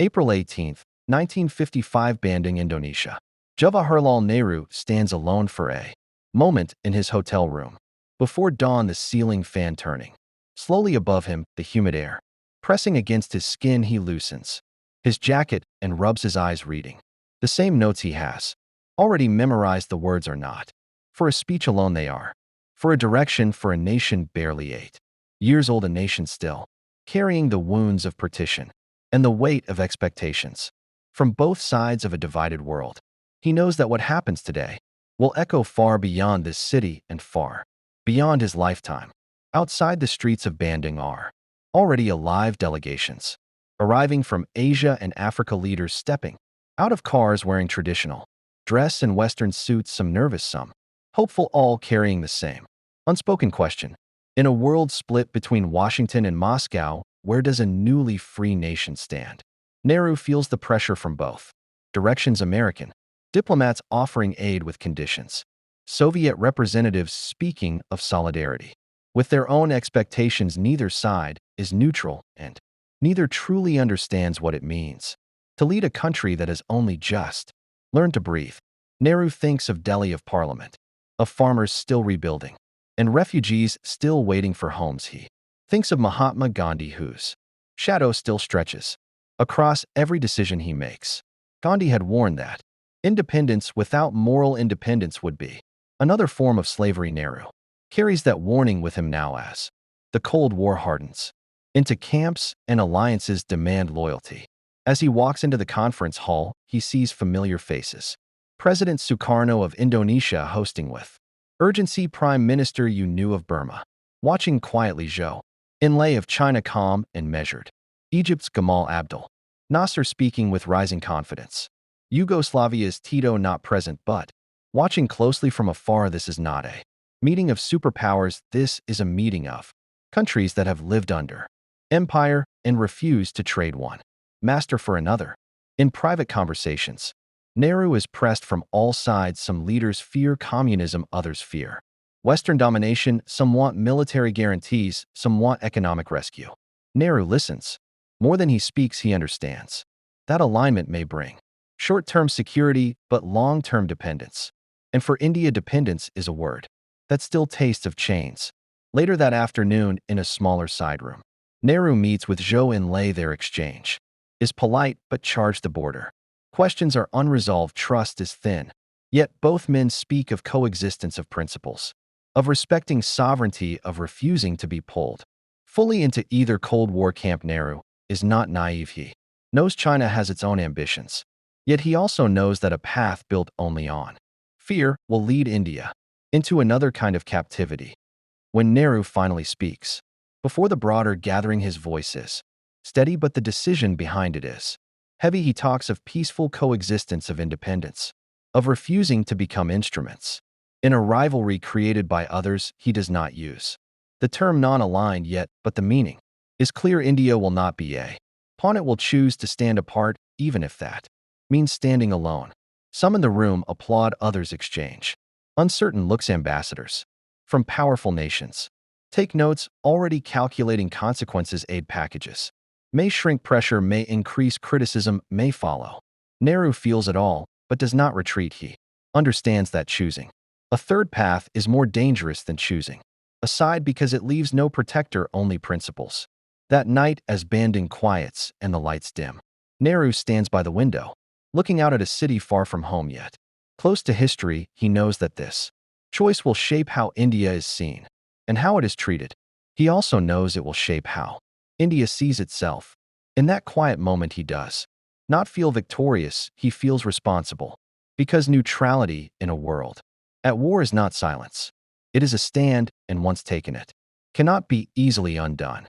April 18th, 1955, Bandung, Indonesia. Jawaharlal Nehru stands alone for a moment in his hotel room. Before dawn, the ceiling fan turning. Slowly above him, the humid air. Pressing against his skin, he loosens his jacket and rubs his eyes, reading the same notes he has already memorized. The words are not for a speech alone, they are for a direction, for a nation barely 8 years old, a nation still carrying the wounds of partition and the weight of expectations from both sides of a divided world. He knows that what happens today will echo far beyond this city and far beyond his lifetime. Outside the streets of Bandung are already alive delegations, arriving from Asia and Africa, leaders stepping out of cars wearing traditional dress and Western suits, some nervous, some hopeful, all carrying the same unspoken question. In a world split between Washington and Moscow, where does a newly free nation stand? Nehru feels the pressure from both directions. American diplomats offering aid with conditions. Soviet representatives speaking of solidarity with their own expectations. Neither side is neutral, and neither truly understands what it means to lead a country that has only just learned to breathe. Nehru thinks of Delhi, of parliament, of farmers still rebuilding, and refugees still waiting for homes. He thinks of Mahatma Gandhi, whose shadow still stretches across every decision he makes. Gandhi had warned that independence without moral independence would be another form of slavery. Nehru carries that warning with him now as the Cold War hardens into camps and alliances demand loyalty. As he walks into the conference hall, he sees familiar faces. President Sukarno of Indonesia hosting with urgency. Prime Minister you knew of Burma watching quietly. Zhou Enlai of China calm and measured. Egypt's Gamal Abdel Nasser speaking with rising confidence. Yugoslavia's Tito not present but watching closely from afar. This is not a meeting of superpowers. This is a meeting of countries that have lived under empire and refused to trade one master for another. In private conversations, Nehru is pressed from all sides. Some leaders fear communism, others fear Western domination. Some want military guarantees, some want economic rescue. Nehru listens. More than he speaks, he understands. That alignment may bring short-term security, but long-term dependence. And for India, dependence is a word that still tastes of chains. Later that afternoon, in a smaller side room, Nehru meets with Zhou Enlai. Their exchange is polite but charged. The border questions are unresolved. Trust is thin. Yet both men speak of coexistence, of principles, of respecting sovereignty, of refusing to be pulled fully into either Cold War camp. Nehru is not naive. He knows China has its own ambitions. Yet he also knows that a path built only on fear will lead India into another kind of captivity. When Nehru finally speaks, before the broader gathering, his voice is steady, but the decision behind it is heavy. He talks of peaceful coexistence, of independence, of refusing to become instruments in a rivalry created by others. He does not use the term non-aligned yet, but the meaning is clear. India will not be a pawn. It will choose to stand apart, even if that means standing alone. Some in the room applaud, others exchange uncertain looks. Ambassadors from powerful nations take notes, already calculating consequences. Aid packages may shrink, pressure may increase, criticism may follow. Nehru feels it all, but does not retreat. He understands that choosing a third path is more dangerous than choosing a side, because it leaves no protector, only principles. That night, as Bandung quiets and the lights dim, Nehru stands by the window, looking out at a city far from home yet close to history. He knows that this choice will shape how India is seen and how it is treated. He also knows it will shape how India sees itself. In that quiet moment, he does not feel victorious, he feels responsible. Because neutrality in a world at war is not silence. It is a stand, and once taken, it cannot be easily undone.